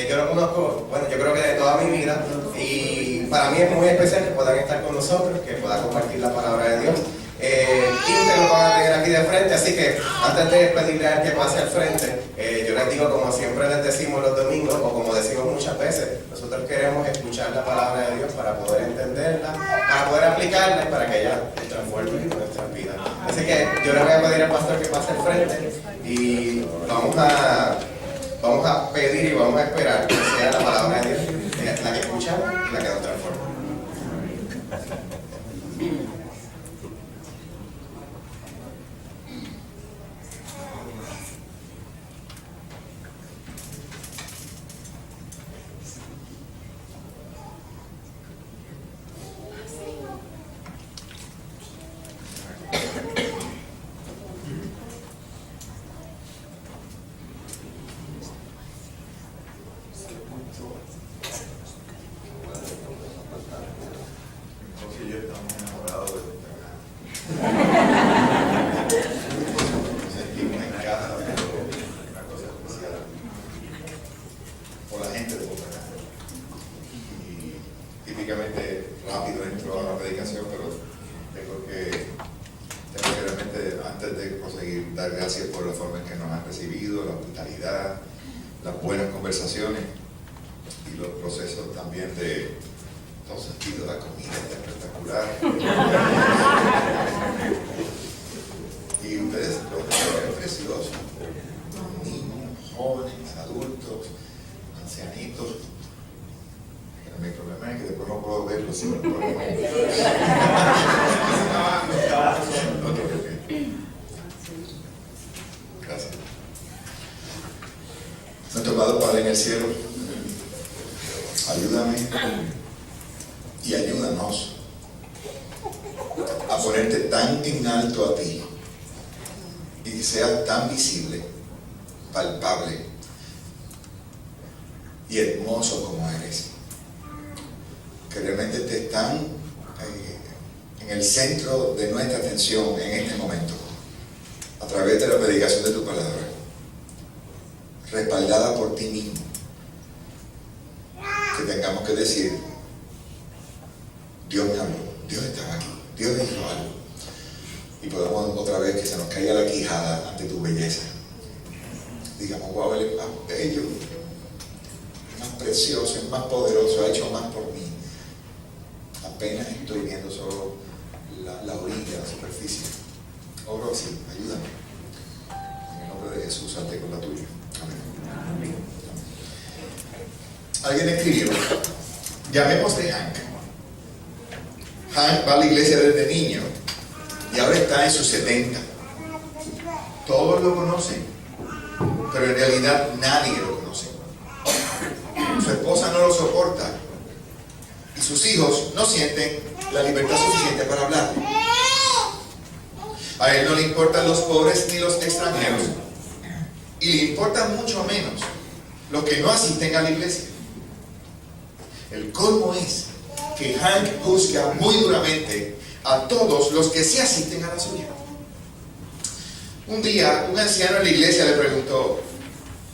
Yo lo conozco, bueno, yo creo que de toda mi vida, y para mí es muy especial que puedan estar con nosotros, que puedan compartir la palabra de Dios. Íntegro van a tener aquí de frente, así que antes de pedirle a él que pase al frente, yo les digo, como siempre les decimos los domingos, o como decimos muchas veces, nosotros queremos escuchar la palabra de Dios para poder entenderla, para poder aplicarla y para que ella transforme nuestras vidas. Así que yo le voy a pedir al pastor que pase al frente y vamos a pedir y vamos a esperar que sea la palabra de Dios la que escuchamos y la que nos transforma. Típicamente rápido entro a la predicación, pero tengo que realmente, antes de conseguir dar gracias por la forma en que nos han recibido, la hospitalidad, las buenas conversaciones y los procesos también de todo sentido. La comida está espectacular y ustedes lo ven preciosos, niños, jóvenes, adultos, ancianitos. Mi problema es que después no puedo verlo sin problema. Gracias. Nuestro amado Padre en el cielo, ayúdame y ayúdanos a ponerte tan en alto a ti y que sea tan visible, palpable y hermoso como eres. Que realmente estés tan en el centro de nuestra atención en este momento, a través de la predicación de tu palabra, respaldada por ti mismo, que tengamos que decir: Dios me habló, Dios estaba aquí, Dios dijo algo, y podamos otra vez que se nos caiga la quijada ante tu belleza. Digamos: wow, Él es más bello, más precioso, es más poderoso, ha hecho más por mí. Apenas estoy viendo solo la orilla, la superficie. Oro así, ayúdame. En el nombre de Jesús, salte con la tuya. Amén. Alguien escribió: llamémosle Hank. Hank va a la iglesia desde niño y ahora está en sus 70. Todos lo conocen, pero en realidad nadie lo conoce. Su esposa no lo soporta y sus hijos no sienten la libertad suficiente para hablarle. A él no le importan los pobres ni los extranjeros, y le importan mucho menos los que no asisten a la iglesia. El colmo es que Hank juzga muy duramente a todos los que sí asisten a la suya. Un día, un anciano en la iglesia le preguntó: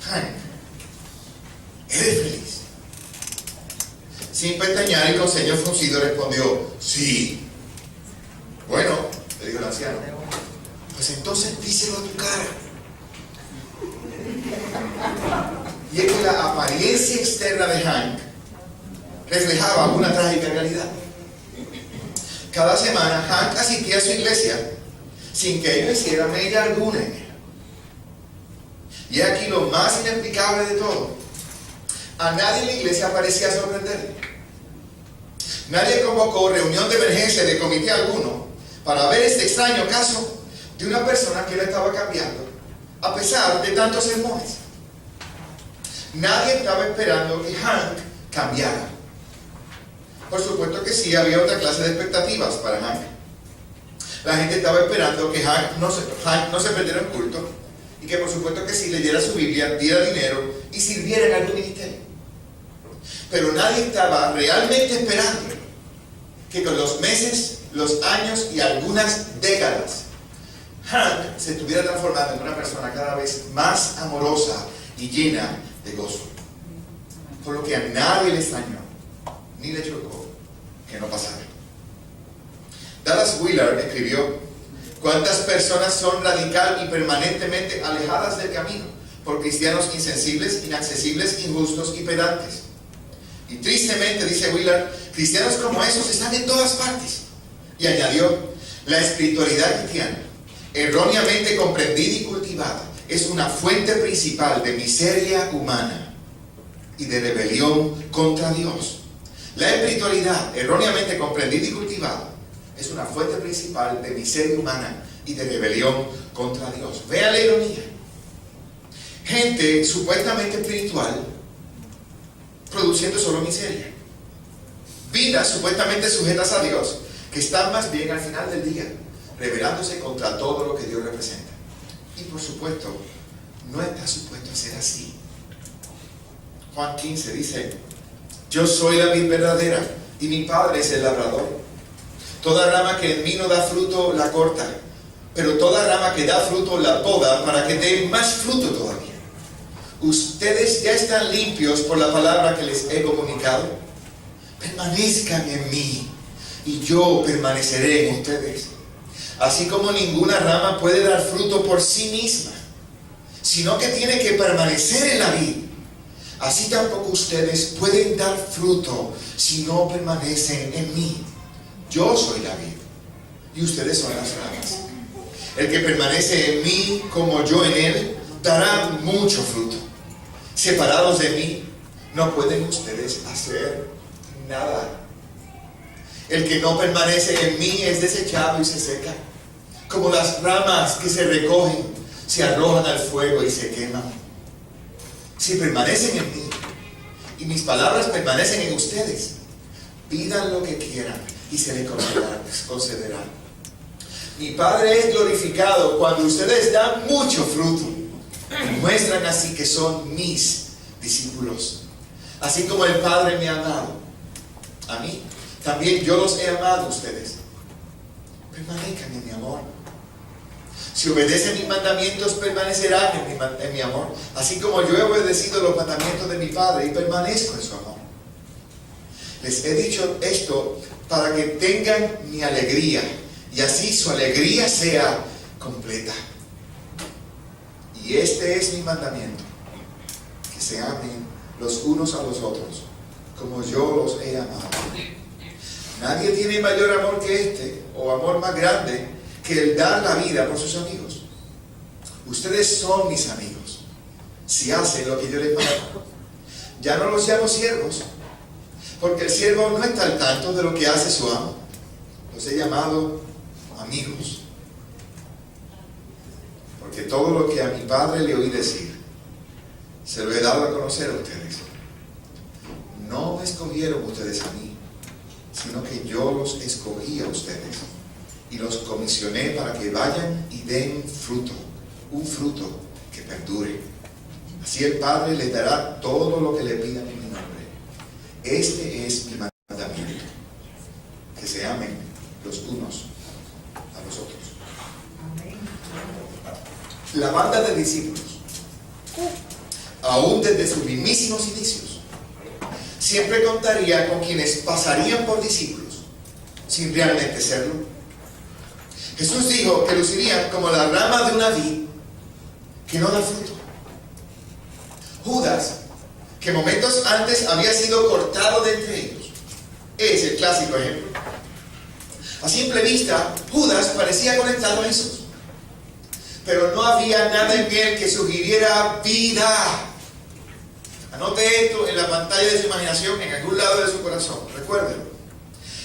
Hank, ¿eres feliz? Sin pestañear y con ceño fruncido respondió: sí. Bueno, le dijo el anciano, pues entonces díselo a tu cara. Y es que la apariencia externa de Hank reflejaba una trágica realidad. Cada semana Hank asistía a su iglesia sin que ello hiciera mella alguna en ella. Y aquí lo más inexplicable de todo: a nadie en la iglesia parecía sorprenderle. Nadie convocó reunión de emergencia de comité alguno para ver este extraño caso de una persona que le estaba cambiando a pesar de tantos sermones. Nadie estaba esperando que Hank cambiara. Por supuesto que sí, había otra clase de expectativas para Hank. La gente estaba esperando que Hank no se perdiera en culto, y que por supuesto que sí leyera su Biblia, diera dinero y sirviera en algún ministerio. Pero nadie estaba realmente esperando que con los meses, los años y algunas décadas, Hank se estuviera transformando en una persona cada vez más amorosa y llena de gozo. por lo que a nadie le extrañó, ni le chocó que no pasara. Dallas Willard escribió: ¿cuántas personas son radical y permanentemente alejadas del camino por cristianos insensibles, inaccesibles, injustos y pedantes? Y tristemente, dice Willard, cristianos como esos están en todas partes. Y añadió: la espiritualidad cristiana, erróneamente comprendida y cultivada, es una fuente principal de miseria humana y de rebelión contra Dios. La espiritualidad, erróneamente comprendida y cultivada, es una fuente principal de miseria humana y de rebelión contra Dios. Vea la ironía. Gente supuestamente espiritual produciendo solo miseria. Vidas supuestamente sujetas a Dios que están más bien al final del día rebelándose contra todo lo que Dios representa. Y por supuesto, no está supuesto a ser así. Juan 15 dice: yo soy la vid verdadera y mi Padre es el labrador. Toda rama que en mí no da fruto la corta, pero toda rama que da fruto la poda para que dé más fruto todavía. Ustedes ya están limpios por la palabra que les he comunicado. Permanezcan en mí y yo permaneceré en ustedes. Así como ninguna rama puede dar fruto por sí misma, sino que tiene que permanecer en la vid, así tampoco ustedes pueden dar fruto si no permanecen en mí. Yo soy la vid y ustedes son las ramas. El que permanece en mí como yo en él dará mucho fruto. Separados de mí no pueden ustedes hacer nada. El que no permanece en mí es desechado y se seca, como las ramas que se recogen, se arrojan al fuego y se queman. Si permanecen en mí y mis palabras permanecen en ustedes, pidan lo que quieran y se les concederá. Mi Padre es glorificado cuando ustedes dan mucho fruto y muestran así que son mis discípulos. Así como el Padre me ha amado a mí, también yo los he amado a ustedes. Permanezcan en mi amor. Si obedecen mis mandamientos, permanecerán en mi amor, así como yo he obedecido los mandamientos de mi Padre y permanezco en su amor. Les he dicho esto para que tengan mi alegría y así su alegría sea completa. Y este es mi mandamiento: que se amen los unos a los otros como yo los he amado. Nadie tiene mayor amor que este, o amor más grande que el dar la vida por sus amigos. Ustedes son mis amigos si hacen lo que yo les mando. Ya no los llamo siervos, porque el siervo no está al tanto de lo que hace su amo. Los he llamado amigos, porque todo lo que a mi Padre le oí decir, se lo he dado a conocer a ustedes. No me escogieron ustedes a mí, sino que yo los escogí a ustedes y los comisioné para que vayan y den fruto, un fruto que perdure. Así el Padre les dará todo lo que le pidan en mi nombre. Este es mi mandamiento: que se amen los unos a los otros. La banda de discípulos, aún desde sus mismísimos inicios, siempre contaría con quienes pasarían por discípulos sin realmente serlo. Jesús dijo que lucirían como la rama de una vid que no da fruto. Judas, que momentos antes había sido cortado de entre ellos, es el clásico ejemplo. A simple vista, Judas parecía conectado a Jesús, pero no había nada en él que sugiriera vida. Anote esto en la pantalla de su imaginación, en algún lado de su corazón. Recuérdenlo.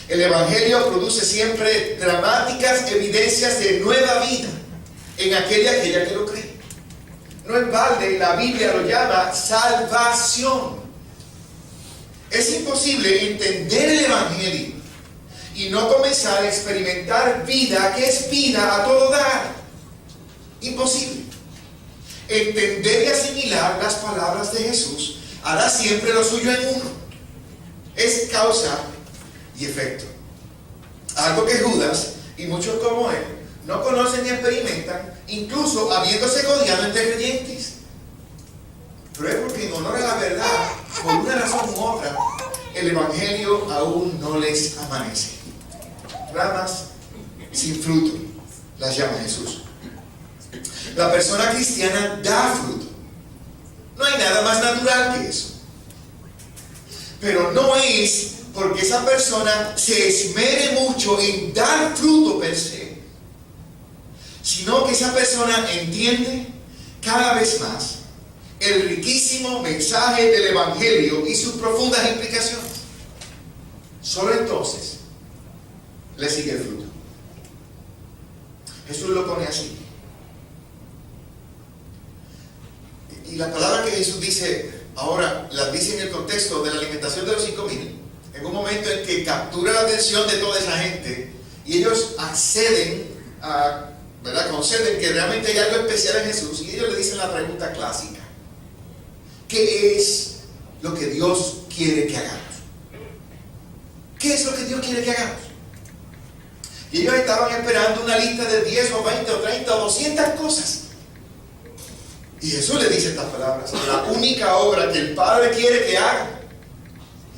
El Evangelio produce siempre dramáticas evidencias de nueva vida en aquella que lo cree. No en balde la Biblia lo llama salvación. Es imposible entender el Evangelio y no comenzar a experimentar vida, que es vida a todo dar. Imposible. Entender y asimilar las palabras de Jesús hará siempre lo suyo en uno. Es causa y efecto. Algo que Judas y muchos como él no conocen ni experimentan, incluso habiéndose codiado entre creyentes. Pero es porque en honor a la verdad por una razón u otra, el Evangelio aún no les amanece. Ramas sin fruto, las llama Jesús. La persona cristiana da fruto. No hay nada más natural que eso. Pero no es porque esa persona se esmere mucho en dar fruto per se, sino que esa persona entiende cada vez más el riquísimo mensaje del Evangelio y sus profundas implicaciones. Solo entonces le sigue el fruto. Jesús lo pone así. Y la palabra que Jesús dice ahora, la dice en el contexto de la alimentación de los 5,000, en un momento en que captura la atención de toda esa gente y ellos acceden a, ¿verdad? Conceden que realmente hay algo especial en Jesús, y ellos le dicen la pregunta clásica: ¿qué es lo que Dios quiere que hagamos? ¿Qué es lo que Dios quiere que hagamos? Y ellos estaban esperando una lista de 10 o 20 o 30 o 200 cosas. Y Jesús le dice estas palabras: la única obra que el Padre quiere que hagan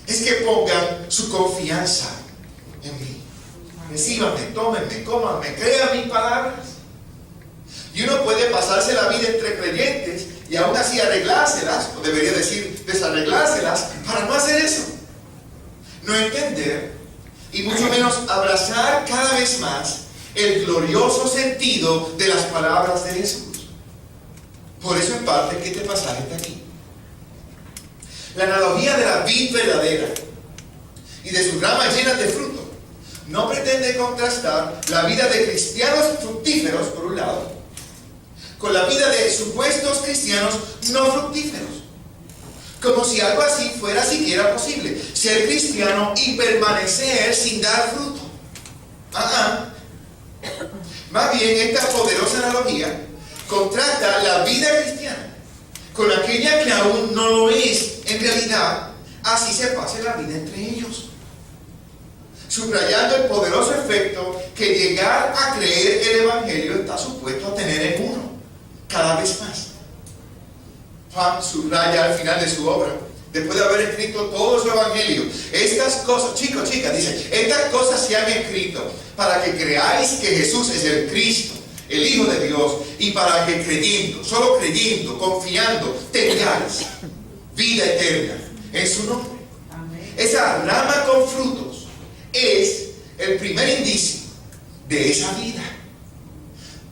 es que pongan su confianza en mí. Recíbanme, tómenme, cómanme, crean mis palabras. Y uno puede pasarse la vida entre creyentes y aún así arreglárselas, o debería decir desarreglárselas, para no hacer eso. No entender, y mucho menos abrazar cada vez más el glorioso sentido de las palabras de Jesús. Por eso en parte que este pasaje está aquí. La analogía de la vid verdadera y de sus ramas llenas de fruto no pretende contrastar la vida de cristianos fructíferos, por un lado, con la vida de supuestos cristianos no fructíferos. Como si algo así fuera siquiera posible, ser cristiano y permanecer sin dar fruto. Más bien, esta poderosa analogía contrasta la vida cristiana con aquella que aún no lo es en realidad, así se pase la vida entre ellos, subrayando el poderoso efecto que llegar a creer el Evangelio está supuesto a tener en uno, cada vez más. Juan subraya al final de su obra, después de haber escrito todo su Evangelio: estas cosas, chicos, chicas, dice, estas cosas se han escrito para que creáis que Jesús es el Cristo, el Hijo de Dios, y para que creyendo, solo creyendo, confiando, tengáis vida eterna en su nombre. Amén. Esa rama con frutos es el primer indicio de esa vida.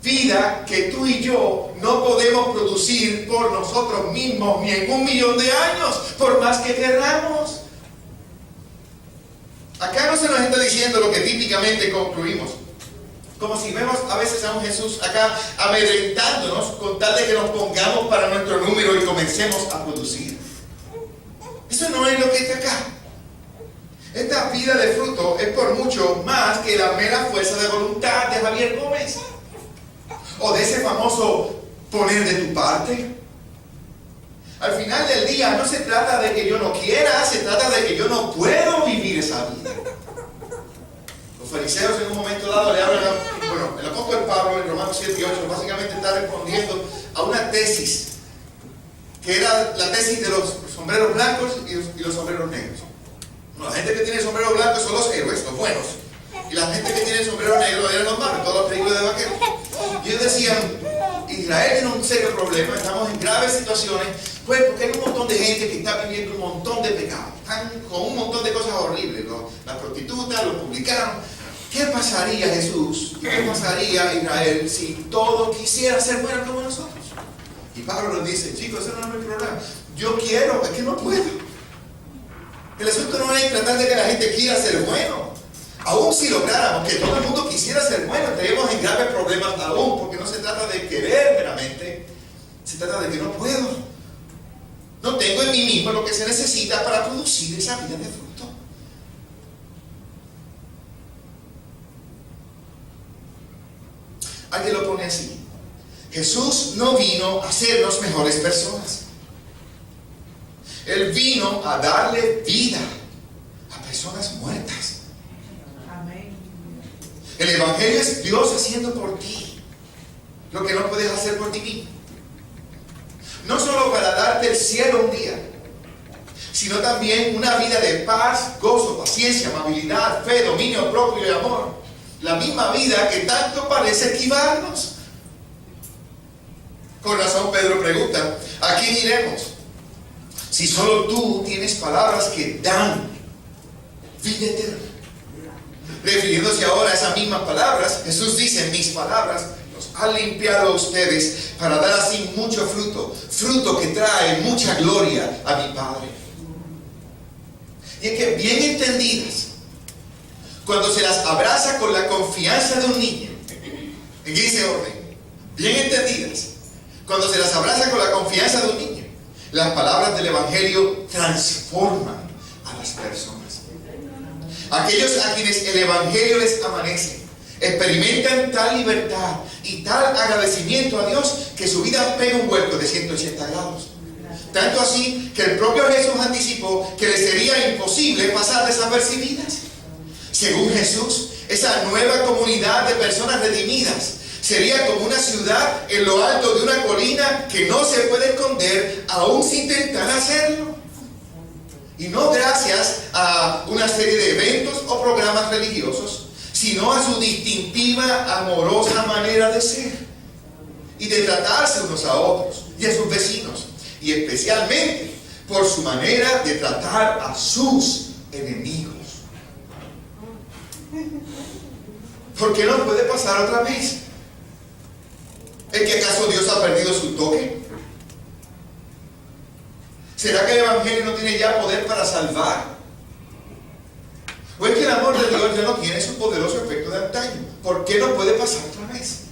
Vida que tú y yo no podemos producir por nosotros mismos ni en 1,000,000 de años, por más que querramos. Acá no se nos está diciendo lo que típicamente concluimos, como si vemos a veces a un Jesús acá amedrentándonos con tal de que nos pongamos para nuestro número y comencemos a producir. Eso no es lo que está acá. Esta vida de fruto es por mucho más que la mera fuerza de voluntad de Javier Gómez, o de ese famoso poner de tu parte. Al final del día no se trata de que yo no quiera, se trata de que yo no puedo vivir esa vida. Los fariseos en un momento dado le hablan, el apóstol Pablo en Romanos 7 y 8 básicamente está respondiendo a una tesis, que era la tesis de los sombreros blancos y los sombreros negros. La gente que tiene sombrero blanco son los héroes, los buenos, y la gente que tiene sombrero negro eran los malos, todos los películas de vaqueros. Y ellos decían: Israel tiene un serio problema, estamos en graves situaciones, pues porque hay un montón de gente que está viviendo un montón de pecados, están con un montón de cosas horribles, las prostitutas, los publicanos. ¿Qué pasaría, Jesús, y qué pasaría, Israel, si todos quisieran ser buenos como nosotros? Y Pablo nos dice: chicos, ese no es mi problema, yo quiero, es que no puedo. El asunto no es tratar de que la gente quiera ser bueno. Aún si lográramos que todo el mundo quisiera ser bueno, estaríamos en graves problemas aún, porque no se trata de querer meramente, se trata de que no puedo. No tengo en mí mismo lo que se necesita para producir esa vida de fruto. Alguien lo pone así: Jesús no vino a hacernos mejores personas. Él vino a darle vida a personas muertas. Amén. El Evangelio es Dios haciendo por ti lo que no puedes hacer por ti mismo. No solo para darte el cielo un día, sino también una vida de paz, gozo, paciencia, amabilidad, fe, dominio propio y amor. La misma vida que tanto parece esquivarnos. Con razón Pedro pregunta, ¿a quién iremos? Si solo tú tienes palabras que dan vida eterna. Refiriéndose ahora a esas mismas palabras, Jesús dice, mis palabras los han limpiado a ustedes para dar así mucho fruto, fruto que trae mucha gloria a mi Padre. Y es que bien entendidas, cuando se las abraza con la confianza de un niño, en ese orden, bien entendidas, cuando se las abraza con la confianza de un niño, las palabras del Evangelio transforman a las personas. Aquellos a quienes el Evangelio les amanece, experimentan tal libertad y tal agradecimiento a Dios que su vida pega un vuelco de 180 grados. Tanto así que el propio Jesús anticipó que les sería imposible pasar desapercibidas. Según Jesús, esa nueva comunidad de personas redimidas sería como una ciudad en lo alto de una colina que no se puede esconder aún sin intentar hacerlo. Y no gracias a una serie de eventos o programas religiosos, sino a su distintiva, amorosa manera de ser y de tratarse unos a otros y a sus vecinos, y especialmente por su manera de tratar a sus enemigos. ¿Por qué no puede pasar otra vez? ¿Es que acaso Dios ha perdido su toque? ¿Será que el Evangelio no tiene ya poder para salvar? ¿O es que el amor de Dios ya no tiene su poderoso efecto de antaño? ¿Por qué no puede pasar otra vez?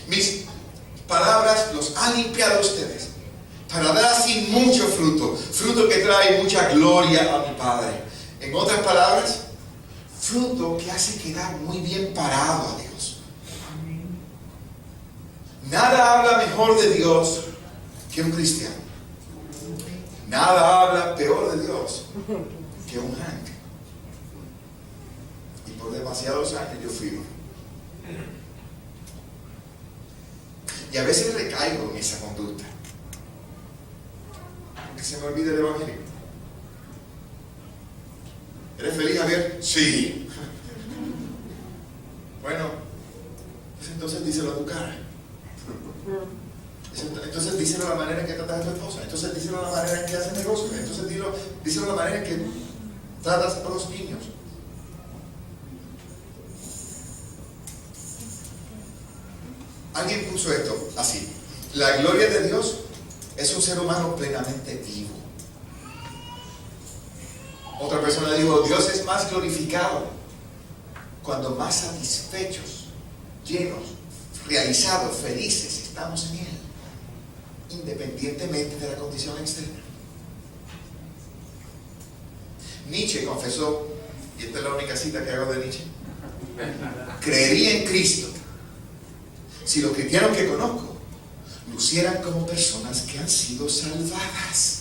Mis palabras los han limpiado a ustedes para dar así mucho fruto, fruto que trae mucha gloria a mi Padre. En otras palabras, fruto que hace quedar muy bien parado a Dios. Nada habla mejor de Dios que un cristiano. Nada habla peor de Dios que un Hank. Y por demasiados años yo fui uno. Y a veces recaigo en esa conducta, porque se me olvida el Evangelio. ¿Eres feliz, Javier? Sí. Bueno, pues entonces díselo a tu cara. Entonces díselo a la manera en que tratas a tu esposa. Entonces díselo a la manera en que haces negocio. Entonces díselo a la manera en que tratas a los niños. Alguien puso esto así: la gloria de Dios es un ser humano plenamente vivo. Otra persona dijo: Dios es más glorificado cuando más satisfechos, llenos, realizados, felices estamos en Él, independientemente de la condición externa. Nietzsche confesó, y esta es la única cita que hago de Nietzsche: creería en Cristo si los cristianos que conozco lucieran como personas que han sido salvadas.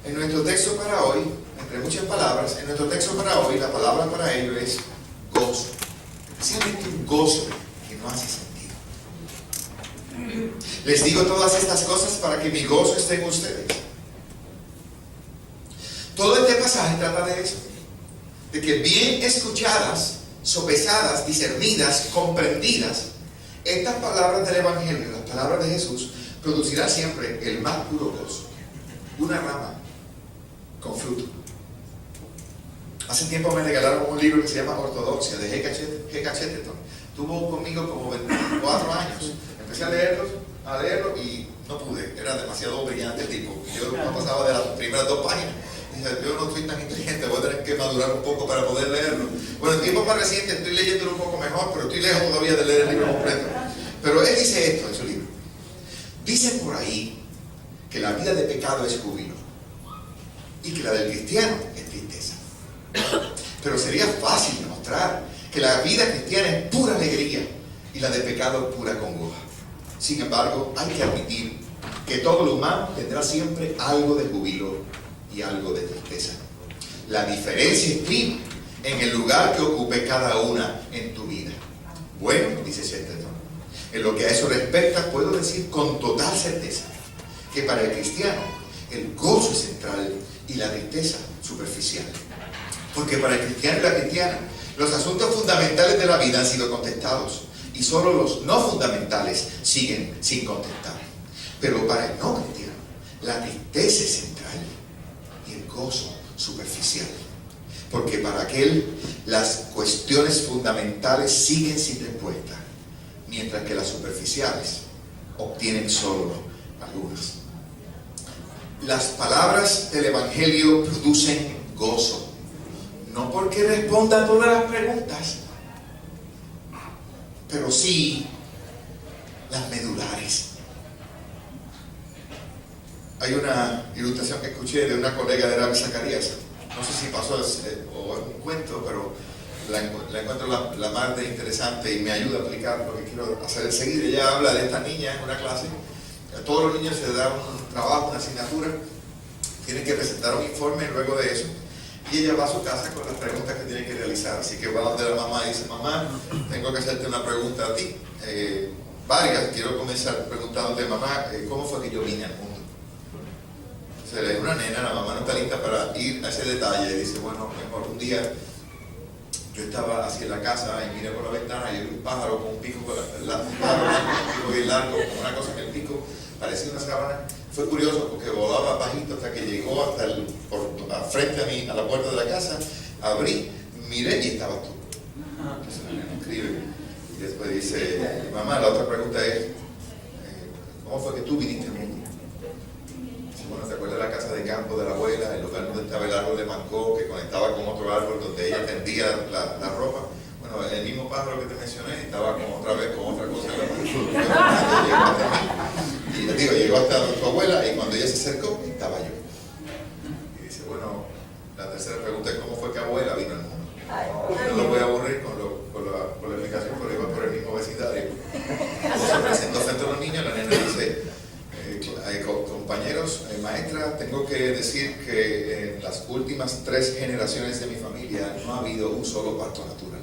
En nuestro texto para hoy, entre muchas palabras, en nuestro texto para hoy, la palabra para ello es gozo. Especialmente un gozo que no hace sentido. Les digo todas estas cosas para que mi gozo esté en ustedes. Todo este pasaje trata de eso, de que bien escuchadas, sopesadas, discernidas, comprendidas, estas palabras del Evangelio, las palabras de Jesús, producirán siempre el más puro gozo. Una rama con fruto. Hace tiempo me regalaron un libro que se llama Ortodoxia, de G.K. Chesterton. Tuvo conmigo como 24 años. Empecé a leerlo y no pude. Era demasiado brillante el tipo. Yo no pasaba de las primeras 2 páginas. Dije, yo no soy tan inteligente, voy a tener que madurar un poco para poder leerlo. Bueno, en tiempos más recientes estoy leyéndolo un poco mejor, pero estoy lejos todavía de leer el libro completo. Pero él dice esto en su libro. Dicen por ahí que la vida de pecado es júbilo y que la del cristiano es tristeza. Pero sería fácil demostrar que la vida cristiana es pura alegría y la de pecado es pura congoja. Sin embargo, hay que admitir que todo lo humano tendrá siempre algo de júbilo y algo de tristeza. La diferencia estriba en el lugar que ocupe cada una en tu vida. Bueno, dice Chesterton, En lo que a eso respecta, puedo decir con total certeza que para el cristiano el gozo es central y la tristeza superficial. Porque para el cristiano y la cristiana, los asuntos fundamentales de la vida han sido contestados y solo los no fundamentales siguen sin contestar. Pero para el no cristiano, la tristeza es central y el gozo superficial. Porque para aquel, las cuestiones fundamentales siguen sin respuesta, mientras que las superficiales obtienen solo algunas. Las palabras del Evangelio producen gozo, no porque respondan todas las preguntas, pero sí las medulares. Hay una ilustración que escuché de una colega de Rabbi Zacarías, no sé si pasó o es un cuento, pero la encuentro la más de interesante y me ayuda a aplicar lo que quiero hacer enseguida. Ella habla de esta niña en una clase. A todos los niños se les da un trabajo, una asignatura, tienen que presentar un informe luego de eso, y ella va a su casa con las preguntas que tiene que realizar. Así que va donde la mamá y dice: mamá, tengo que hacerte una pregunta a ti, varias. Quiero comenzar preguntándote, mamá, ¿cómo fue que yo vine al mundo? Se le es una nena, la mamá no está lista para ir a ese detalle, y dice: bueno, mejor un día yo estaba así en la casa y miré por la ventana y vi un pájaro con un pico, un pico bien largo, con una cosa en el pico, parecía una sábana. Fue curioso porque volaba bajito hasta que llegó hasta frente a mí, a la puerta de la casa. Abrí, miré y estabas tú. Entonces la nena escribe y después dice: mamá, la otra pregunta es, ¿cómo fue que tú viniste al mundo? Bueno, ¿te acuerdas de la casa de campo de la abuela, el lugar donde estaba el árbol de mango que conectaba con otro árbol donde ella tendía la ropa? Bueno, el mismo pájaro que te mencioné estaba otra vez con otra cosa en la mano. Y les digo, llegó hasta tu abuela, y cuando ella se acercó, estaba yo. Y dice: bueno, la tercera pregunta es: ¿cómo fue que abuela vino al mundo? No lo voy a aburrir con la explicación, pero iba por el mismo vecindario. Cuando se presentó frente a los niños, la nena dice: compañeros, maestra, tengo que decir que en las últimas 3 generaciones de mi familia no ha habido un solo parto natural.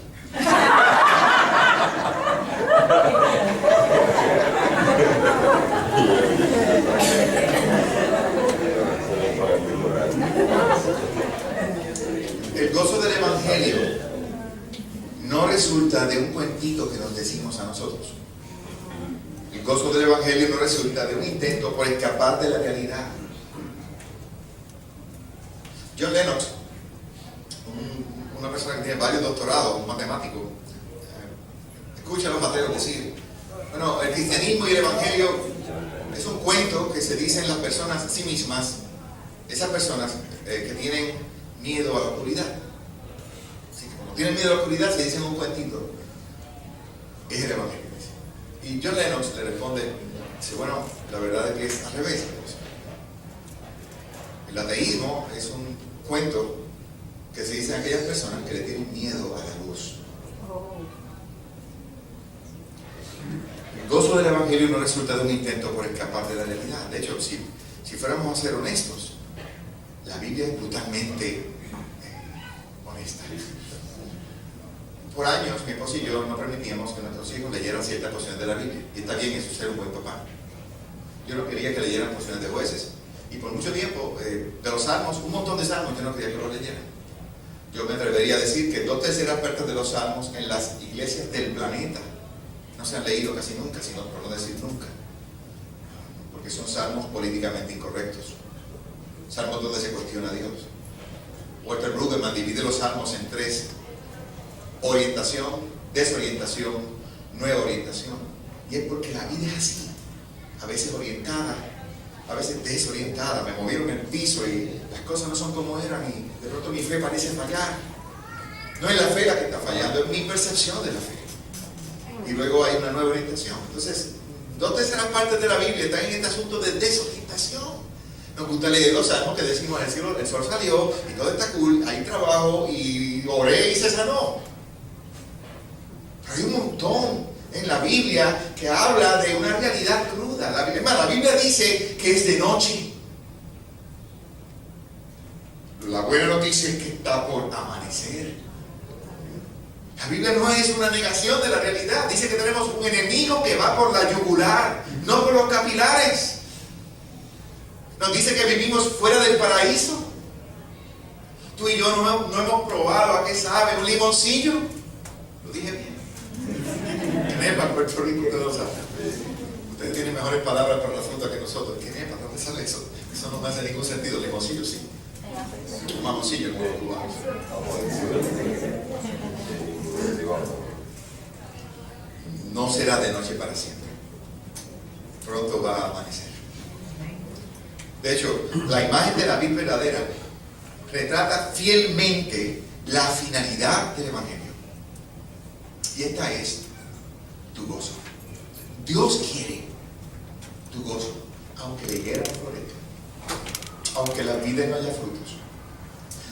El gozo del Evangelio no resulta de un cuentito que nos decimos a nosotros. El gozo del Evangelio no resulta de un intento por escapar de la realidad. John Lennox, una persona que tiene varios doctorados, un matemático, escucha a los ateos decir: bueno, el cristianismo y el Evangelio es un cuento que se dicen las personas a sí mismas, esas personas que tienen miedo a la oscuridad. Así que cuando tienen miedo a la oscuridad se dicen un cuentito, es el Evangelio. Y John Lennox le responde, dice: bueno, la verdad es que es al revés. El ateísmo es un cuento que se dice a aquellas personas que le tienen miedo a la luz. El gozo del Evangelio no resulta de un intento por escapar de la realidad. De hecho, si fuéramos a ser honestos, la Biblia es brutalmente honesta. Por años, mi esposa y yo no permitíamos que nuestros hijos leyeran ciertas porciones de la Biblia. Y está bien eso, ser un buen papá. Yo no quería que leyeran porciones de Jueces. Y por mucho tiempo, de los salmos, un montón de salmos, yo no quería que los leyeran. Yo me atrevería a decir que 2/3 partes de los salmos en las iglesias del planeta no se han leído casi nunca, sino por no decir nunca. Porque son salmos políticamente incorrectos. Salmos donde se cuestiona a Dios. Walter Brueggemann divide los salmos en 3: orientación, desorientación, nueva orientación. Y es porque la vida es así, a veces orientada, a veces desorientada. Me movieron el piso y las cosas no son como eran y de pronto mi fe parece fallar. No es la fe la que está fallando, es mi percepción de la fe. Y luego hay una nueva orientación. Entonces, 2/3 partes de la Biblia están en este asunto de desorientación. Nos gusta leer los salmos que decimos: el sol salió y todo está cool, hay trabajo y oré y se sanó. Hay un montón en la Biblia que habla de una realidad cruda. La Biblia dice que es de noche. La buena noticia es que está por amanecer. La Biblia no es una negación de la realidad. Dice que tenemos un enemigo que va por la yugular, no por los capilares. Nos dice que vivimos fuera del paraíso. Tú y yo no hemos probado a qué sabe un limoncillo. Lo dije bien. Quenepa, Puerto Rico, ustedes lo saben. Ustedes tienen mejores palabras para la fruta que nosotros. Quenepa, ¿dónde sale eso? Eso no me hace ningún sentido. Limoncillo sí. Mamoncillo como los cubanos. No será de noche para siempre. Pronto va a amanecer. De hecho, la imagen de la vid verdadera retrata fielmente la finalidad del Evangelio. Y esta es tu gozo. Dios quiere tu gozo, aunque la higuera no florezca, aunque la vid no haya frutos,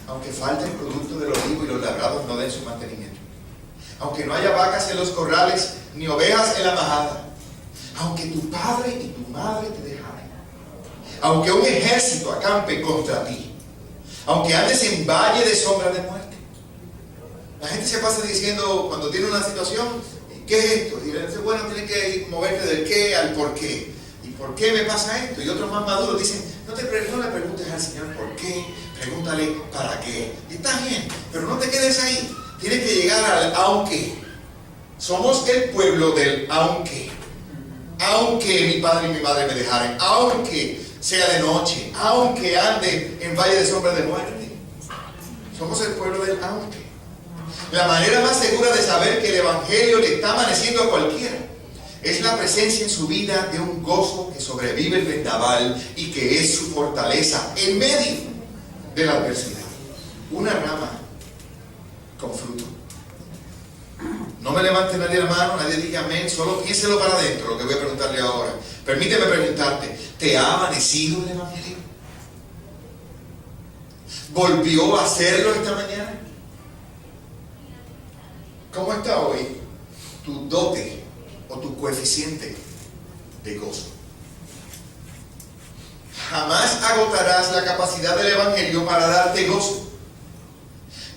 aunque falte el producto del olivo y los labrados no den su mantenimiento, aunque no haya vacas en los corrales ni ovejas en la majada, aunque tu padre y tu madre te dejaren, aunque un ejército acampe contra ti, aunque andes en valle de sombra de muerte. La gente se pasa diciendo, cuando tiene una situación, ¿qué es esto? Y le dice, bueno, tienes que moverte del qué al por qué. ¿Y por qué me pasa esto? Y otros más maduros dicen, no le preguntes al Señor por qué, pregúntale para qué. Y está bien, pero no te quedes ahí. Tienes que llegar al aunque. Somos el pueblo del aunque. Aunque mi padre y mi madre me dejaren, aunque sea de noche, aunque ande en valle de sombra de muerte. Somos el pueblo del aunque. La manera más segura de saber que el Evangelio le está amaneciendo a cualquiera es la presencia en su vida de un gozo que sobrevive el vendaval y que es su fortaleza en medio de la adversidad. Una rama con fruto. No me levante nadie la mano, nadie diga amén, solo piénselo para adentro lo que voy a preguntarle ahora. Permíteme preguntarte, ¿te ha amanecido el Evangelio? ¿Volvió a hacerlo esta mañana? ¿Cómo está hoy tu dote o tu coeficiente de gozo? Jamás agotarás la capacidad del Evangelio para darte gozo,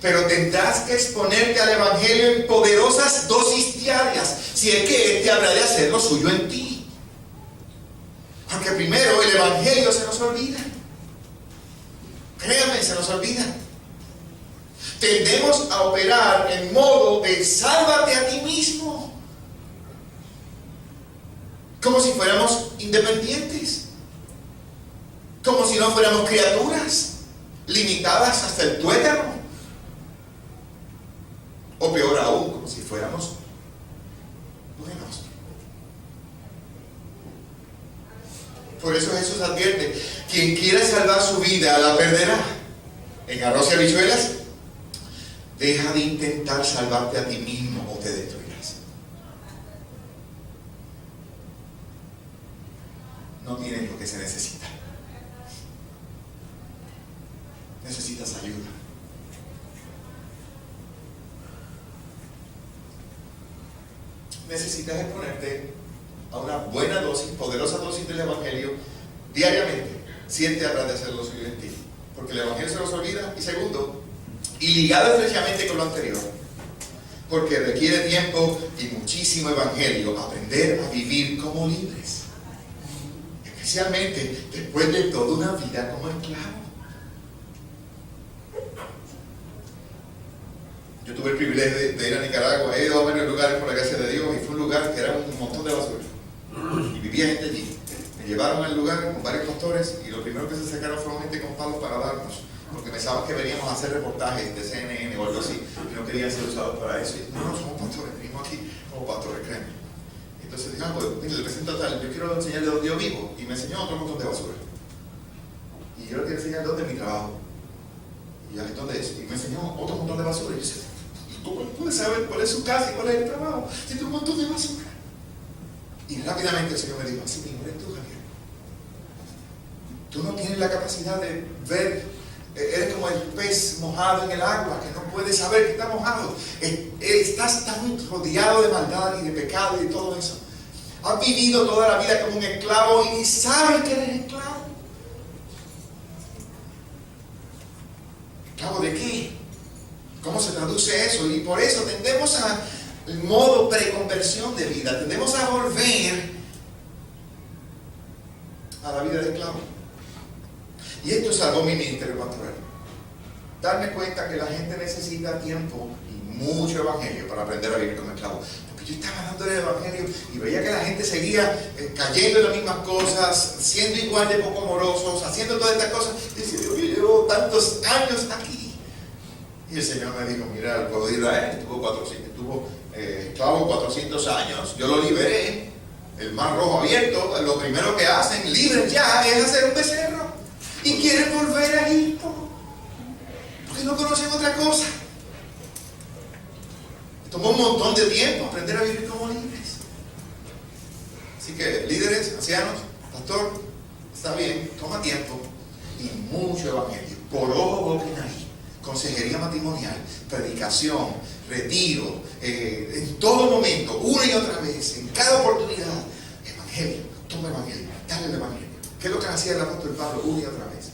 pero tendrás que exponerte al Evangelio en poderosas dosis diarias, si es que Éste habrá de hacer lo suyo en ti. Porque primero el Evangelio se nos olvida. Créanme, se nos olvida. Tendemos a operar en modo de sálvate a ti mismo, como si fuéramos independientes, como si no fuéramos criaturas limitadas hasta el tuétano, o peor aún, como si fuéramos buenos. Por eso Jesús advierte, quien quiera salvar su vida la perderá. En arroz y habichuelas, deja de intentar salvarte a ti mismo o te destruirás. No tienes lo que se necesita. Necesitas ayuda. Necesitas exponerte a una buena dosis, poderosa dosis del Evangelio diariamente, si Él te habrá de hacer lo suyo en ti. Porque el Evangelio se nos olvida. Y segundo, y ligado estrechamente con lo anterior, porque requiere tiempo y muchísimo Evangelio, aprender a vivir como libres, especialmente después de toda una vida como esclavo. Yo tuve el privilegio de ir a Nicaragua, he ido a varios lugares por la gracia de Dios, y fue un lugar que era un montón de basura, y vivía gente allí. Me llevaron al lugar con varios pastores, y lo primero que se sacaron fueron gente con palos para darnos, porque pensaban que veníamos a hacer reportajes de CNN o algo así, y no querían ser usados para eso. Y no, somos pastores, venimos aquí como pastores, créanme. Entonces dije, pues mire, le presento tal, yo quiero enseñarle dónde yo vivo, y me enseñó otro montón de basura. Y yo le quiero enseñar dónde es mi trabajo. Y ya, ¿dónde es? Y me enseñó otro montón de basura. Y yo decía, ¿cómo puede saber cuál es su casa y cuál es el trabajo? Tiene un montón de basura. Y rápidamente el Señor me dijo, así mismo eres tú, Javier. Tú no tienes la capacidad de ver, eres como el pez mojado en el agua, que no puede saber que está mojado. Estás tan rodeado de maldad y de pecado y de todo eso. Has vivido toda la vida como un esclavo y ni sabes que eres esclavo. ¿Esclavo de qué? ¿Cómo se traduce eso? Y por eso tendemos al modo preconversión de vida, tendemos a volver a la vida de esclavo. Y esto salvó mi ministerio pastoral. Darme cuenta que la gente necesita tiempo y mucho evangelio para aprender a vivir como esclavo. Porque yo estaba dando el evangelio y veía que la gente seguía cayendo en las mismas cosas, siendo igual de poco amorosos, haciendo todas estas cosas. Y decía, Dios mío, llevo tantos años aquí. Y el Señor me dijo, mira, el pueblo de Israel estuvo esclavo 400 años. Yo lo liberé, el mar rojo abierto. Lo primero que hacen, libres ya, es hacer un becerro. Y quieren volver a Egipto. Porque no conocen otra cosa. Tomó un montón de tiempo aprender a vivir como libres. Así que líderes, ancianos, pastor, está bien, toma tiempo y mucho evangelio. Por ojo, boca y nariz. Consejería matrimonial, predicación, retiro, en todo momento, una y otra vez, en cada oportunidad, evangelio, toma evangelio, dale el evangelio. ¿Qué es lo que hacía el apóstol Pablo una y otra vez?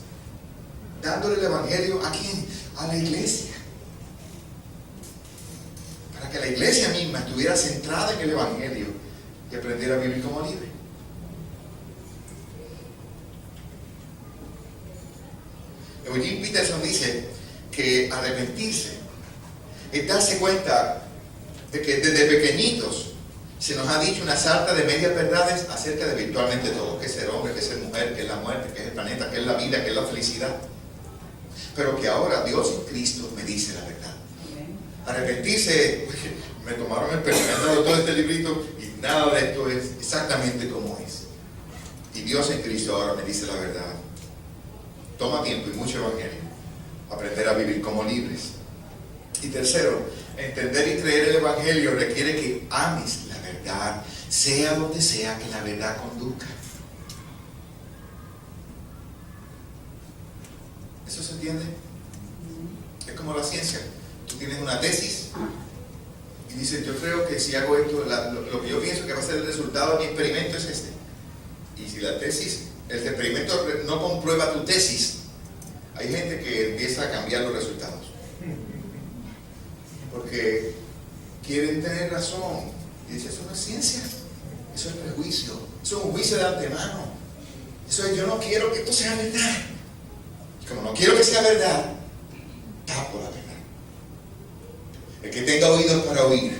Dándole el evangelio ¿a quién? A la iglesia. Para que la iglesia misma estuviera centrada en el evangelio y aprendiera a vivir como libre. Eugene Peterson dice que arrepentirse es darse cuenta de que desde pequeñitos se nos ha dicho una sarta de medias verdades acerca de virtualmente todo, que es ser hombre, que es ser mujer, que es la muerte, que es el planeta, que es la vida, que es la felicidad. Pero que ahora Dios en Cristo me dice la verdad. Arrepentirse, me tomaron el pelo, me han dado todo este librito y nada de esto es exactamente como es. Y Dios en Cristo ahora me dice la verdad. Toma tiempo y mucho evangelio. Aprender a vivir como libres. Y tercero, entender y creer el evangelio requiere que ames la verdad, sea donde sea que la verdad conduzca. ¿Eso se entiende? Es como la ciencia. Tú tienes una tesis y dices, yo creo que si hago esto, lo que yo pienso que va a ser el resultado de mi experimento es este. Y si la tesis, el experimento no comprueba tu tesis, hay gente que empieza a cambiar los resultados. Porque quieren tener razón. Y dice, eso no es ciencia, eso es prejuicio, eso es un juicio de antemano. Eso es, yo no quiero que esto sea verdad. Y como no quiero que sea verdad, tapo la verdad. El que tenga oídos para oír,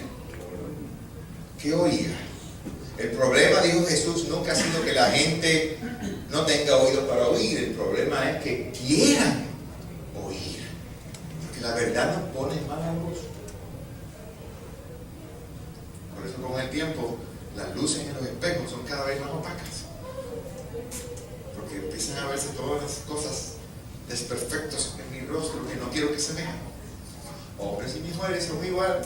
que oiga. El problema, dijo Jesús, nunca ha sido que la gente no tenga oídos para oír. El problema es que quieran oír. Porque la verdad nos pone mala luz. Por eso con el tiempo las luces en los espejos son cada vez más opacas. Porque empiezan a verse todas las cosas desperfectos en mi rostro que no quiero que se vean. Hombres y mujeres son igual.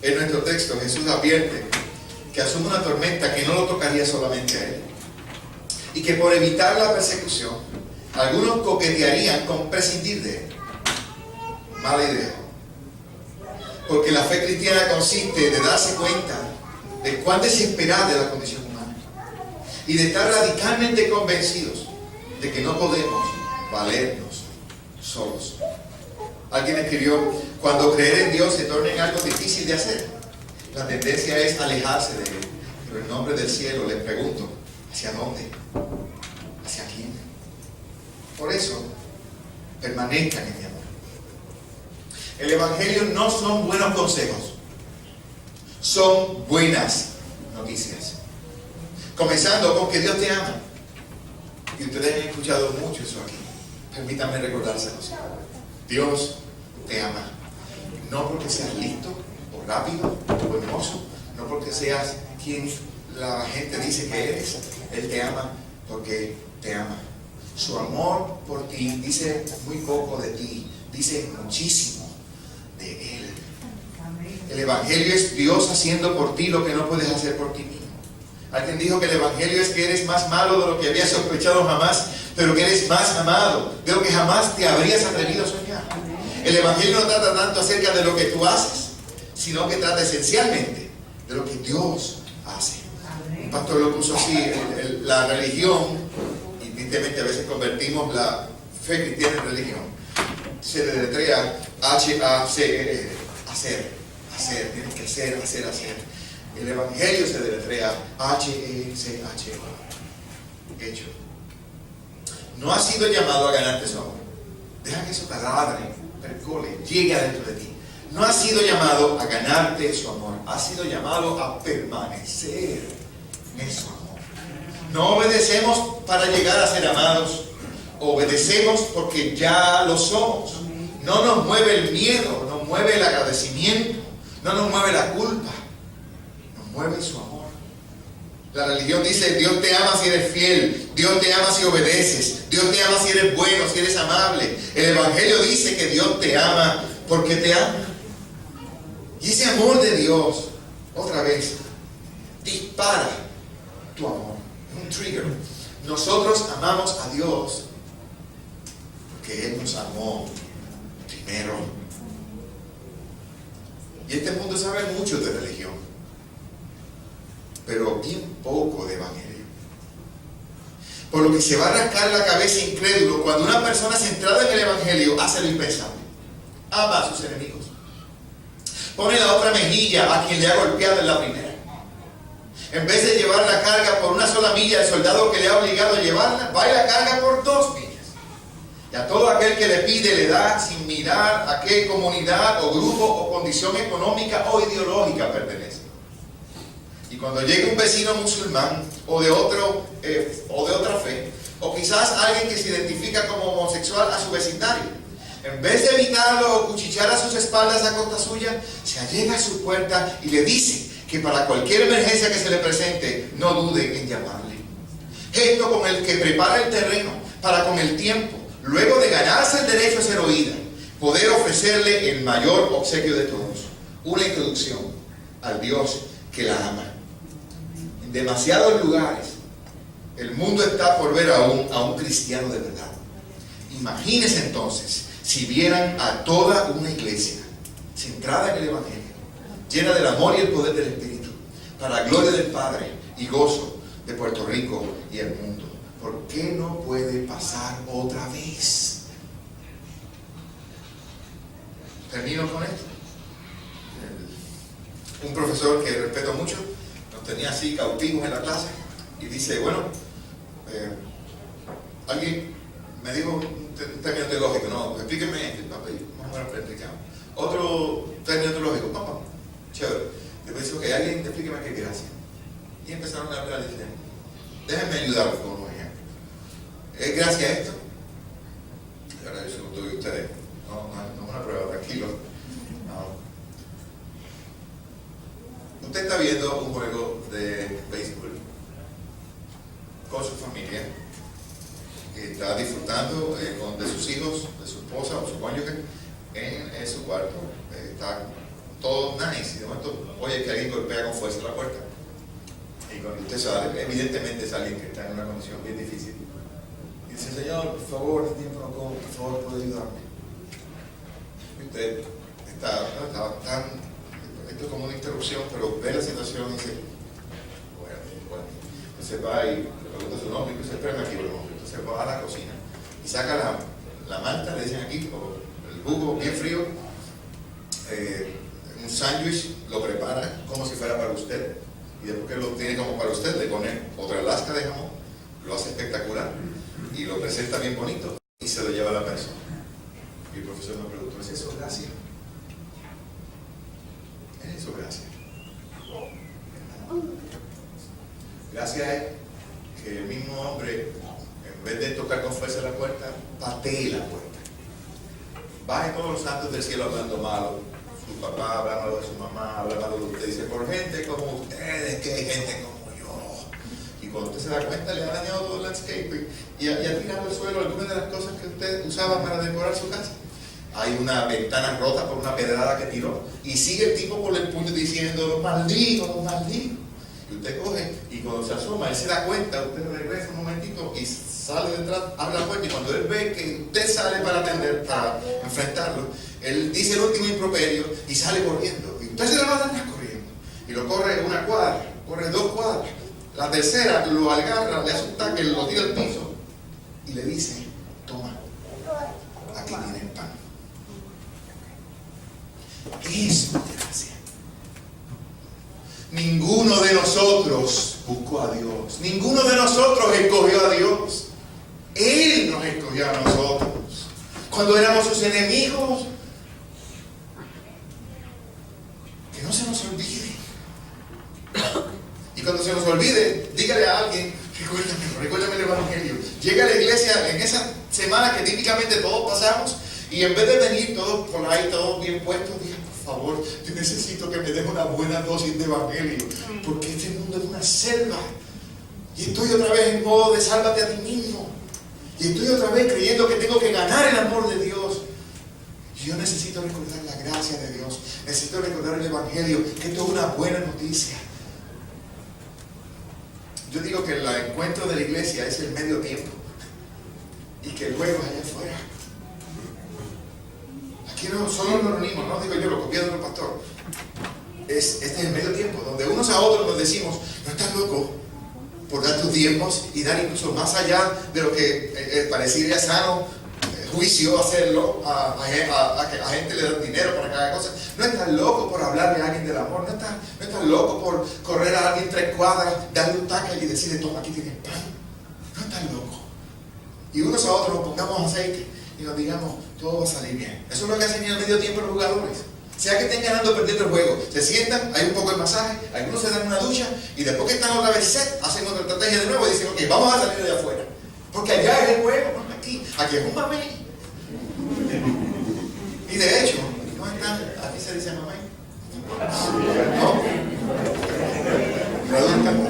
En nuestro texto Jesús advierte que asume una tormenta que no lo tocaría solamente a él y que por evitar la persecución algunos coquetearían con prescindir de él. Mala idea, porque la fe cristiana consiste de darse cuenta de cuán desesperada es la condición humana y de estar radicalmente convencidos de que no podemos valernos solos. Alguien escribió, cuando creer en Dios se torna en algo difícil de hacer, la tendencia es alejarse de Él. Pero en nombre del cielo les pregunto, ¿hacia dónde? ¿Hacia quién? Por eso, permanezcan en mi amor. El Evangelio no son buenos consejos, son buenas noticias. Comenzando con que Dios te ama. Y ustedes han escuchado mucho eso aquí. Permítanme recordárselos. Dios te ama. No porque seas listo, o rápido, o hermoso. No porque seas quien la gente dice que eres. Él te ama porque te ama. Su amor por ti dice muy poco de ti. Dice muchísimo de Él. El Evangelio es Dios haciendo por ti lo que no puedes hacer por ti mismo. Alguien dijo que el Evangelio es que eres más malo de lo que habías sospechado jamás, pero que eres más amado de lo que jamás te habrías atrevido a soñar. El Evangelio no trata tanto acerca de lo que tú haces, sino que trata esencialmente de lo que Dios hace. Un pastor lo puso así, la religión, y tristemente a veces convertimos la fe cristiana y religión, se deletrea H-A-C-E-R, hacer, tienes que hacer. El Evangelio se deletrea H-E-C-H-O, hecho. No has sido llamado a ganarte su amor. Deja que eso te ladre, percole, llegue adentro de ti. No has sido llamado a ganarte su amor. Has sido llamado a permanecer en su amor. No obedecemos para llegar a ser amados. Obedecemos porque ya lo somos. No nos mueve el miedo, nos mueve el agradecimiento, no nos mueve la culpa, nos mueve su amor. La religión dice: Dios te ama si eres fiel, Dios te ama si obedeces, Dios te ama si eres bueno, si eres amable. El Evangelio dice que Dios te ama porque te ama. Y ese amor de Dios, otra vez, dispara tu amor, un trigger. Nosotros amamos a Dios porque Él nos amó primero. Y este mundo sabe mucho de religión, pero bien poco de evangelio. Por lo que se va a rascar la cabeza incrédulo cuando una persona centrada en el evangelio hace lo impensable. Ama a sus enemigos. Pone la otra mejilla a quien le ha golpeado en la primera. En vez de llevar la carga por una sola milla, el soldado que le ha obligado a llevarla, va y la carga por 2 millas. Y a todo aquel que le pide le da sin mirar a qué comunidad o grupo o condición económica o ideológica pertenece. Y cuando llega un vecino musulmán o de otra fe, o quizás alguien que se identifica como homosexual a su vecindario, en vez de evitarlo o cuchichear a sus espaldas a costa suya, se allega a su puerta y le dice que para cualquier emergencia que se le presente, no dude en llamarle. Gesto con el que prepara el terreno para con el tiempo, luego de ganarse el derecho a ser oída, poder ofrecerle el mayor obsequio de todos, una introducción al Dios que la ama. En demasiados lugares, el mundo está por ver a un cristiano de verdad. Imagínense entonces si vieran a toda una iglesia centrada en el Evangelio, llena del amor y el poder del Espíritu, para la gloria del Padre y gozo de Puerto Rico y el mundo. ¿Por qué no puede pasar otra vez? Termino con esto. Un profesor que respeto mucho nos tenía así cautivos en la clase y dice: bueno, alguien me dijo un término teológico, no, explíqueme este, papá, más o menos explicamos. Otro término teológico, papá, chévere. Después dice: ok, alguien explíqueme qué es gracia. Y empezaron a hablar y dicen: déjenme ayudarlos con unos ejemplos. ¿Es gracia esto? Y ahora yo se lo doy a ustedes. No es una prueba, tranquilo. No. Usted está viendo un juego de béisbol con su familia, que está disfrutando de sus hijos, de su esposa o su cónyuge en su cuarto. Está todo nice, y de momento oye que alguien golpea con fuerza la puerta. Y cuando usted sale, evidentemente es alguien que está en una condición bien difícil. Y dice: Señor, por favor, este tiempo no como, por favor, puede ayudarme. Y usted está esto es como una interrupción, pero ve la situación y dice: bueno. Entonces va y le pregunta su nombre y dice: espérame aquí, por favor. Entonces va a la cocina y saca la malta, le dicen aquí, o el jugo bien frío, un sándwich, lo prepara como si fuera para usted. Y después que lo tiene como para usted, le pone otra lasca de jamón, lo hace espectacular y lo presenta bien bonito y se lo lleva a la persona. Y el profesor me preguntó: ¿es eso gracia? ¿Es eso gracia? Gracia es que el mismo hombre, en vez de tocar con fuerza la puerta, patee la puerta. Baje todos los santos del cielo hablando malo. Su papá habla malo de su mamá, habla malo de usted. Dice: por gente como ustedes, que hay gente como yo. Y cuando usted se da cuenta, le ha dañado todo el landscape y ha tirado al suelo algunas de las cosas que usted usaba para decorar su casa. Hay una ventana rota por una pedrada que tiró y sigue el tipo por el puño diciendo: los maldigo. Y usted coge y cuando se asoma, él se da cuenta, usted regresa un momentito y sale detrás, abre la puerta, y cuando él ve que usted sale para enfrentarlo, él dice el último improperio y sale corriendo. Y usted se le va a dar corriendo. Y lo corre 1 cuadra, corre 2 cuadras. La tercera lo agarra, le hace un tackle, lo tira al piso y le dice: toma, tienen el pan. Eso es gracia. Ninguno de nosotros buscó a Dios. Ninguno de nosotros escogió a Dios. Él nos escogió a nosotros. Cuando éramos sus enemigos. Que no se nos olvide. Y cuando se nos olvide, dígale a alguien, recuérdame el Evangelio. Llega a la iglesia en esa semana que típicamente todos pasamos, y en vez de venir todos por ahí, todos bien puestos, digan, por favor, yo necesito que me den una buena dosis de Evangelio, porque este mundo es una selva. Y estoy otra vez en modo de sálvate a ti mismo. Y estoy otra vez creyendo que tengo que ganar el amor de Dios. Y yo necesito recordar la gracia de Dios. Necesito recordar el Evangelio, que esto es una buena noticia. Yo digo que el encuentro de la iglesia es el medio tiempo. Y que luego allá afuera. Aquí no solo nos reunimos, no digo yo, lo copié de un pastor. Este es el medio tiempo, donde unos a otros nos decimos, no estás loco por dar tus diezmos y dar incluso más allá de lo que parecería sano juicio hacerlo, a gente le dan dinero para que haga cosas. No estás loco por hablarle a alguien del amor, no estás loco por correr a alguien 3 cuadras, darle un tackle y decirle, toma, aquí tienes pan. No estás loco. Y unos a otros nos pongamos aceite y nos digamos, todo va a salir bien. Eso es lo que hacen en el medio tiempo los jugadores. Sea que estén ganando o perdiendo el juego, se sientan, hay un poco de masaje, algunos se dan una ducha y después que están otra vez set, hacen otra estrategia de nuevo y dicen, ok, vamos a salir de afuera. Porque allá es el juego, no aquí es un mamey. Y de hecho, ¿no están? Aquí se dice mamey. ¿No? Traduzcan. Un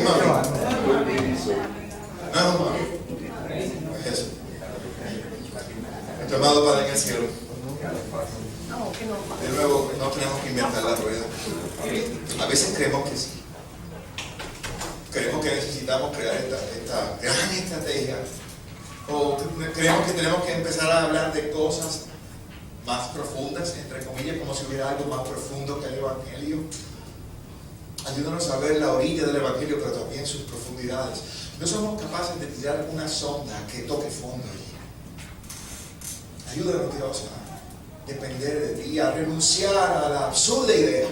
mamey. No es un mamey. Es eso. Nuestro amado Padre en el cielo. De nuevo, no tenemos que inventar la rueda. A veces creemos que sí. Creemos que necesitamos crear esta gran estrategia. O creemos que tenemos que empezar a hablar de cosas más profundas, entre comillas, como si hubiera algo más profundo que el Evangelio. Ayúdanos a ver la orilla del Evangelio, pero también sus profundidades. No somos capaces de tirar una sonda que toque fondo allí. Ayúdanos, Dios, a depender de ti, a renunciar a la absurda idea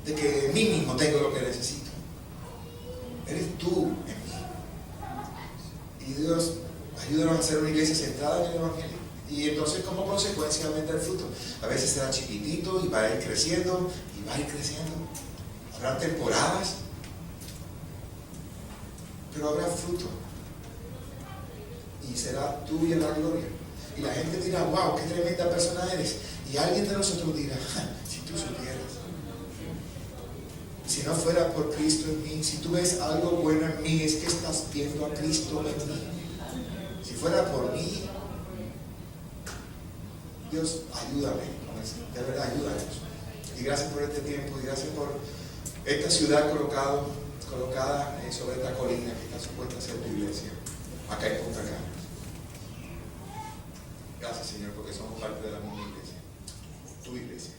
de que en mí mismo tengo lo que necesito. Eres tú en mí. Y Dios, ayúdanos a ser una iglesia centrada en el Evangelio. Y entonces, como consecuencia, aumentar el fruto. A veces será chiquitito y va a ir creciendo y va a ir creciendo. Habrá temporadas, pero habrá fruto. Y será tuya la gloria. Y la gente dirá, wow, qué tremenda persona eres. Y alguien de nosotros dirá, si tú supieras. Si no fuera por Cristo en mí, si tú ves algo bueno en mí, es que estás viendo a Cristo en mí. Si fuera por mí, Dios, ayúdame, de verdad, ayúdanos. Y gracias por este tiempo, y gracias por esta ciudad colocada sobre esta colina que está supuesta a ser tu iglesia, acá en Punta Cana. Gracias, Señor, porque somos parte de la misma iglesia, tu iglesia.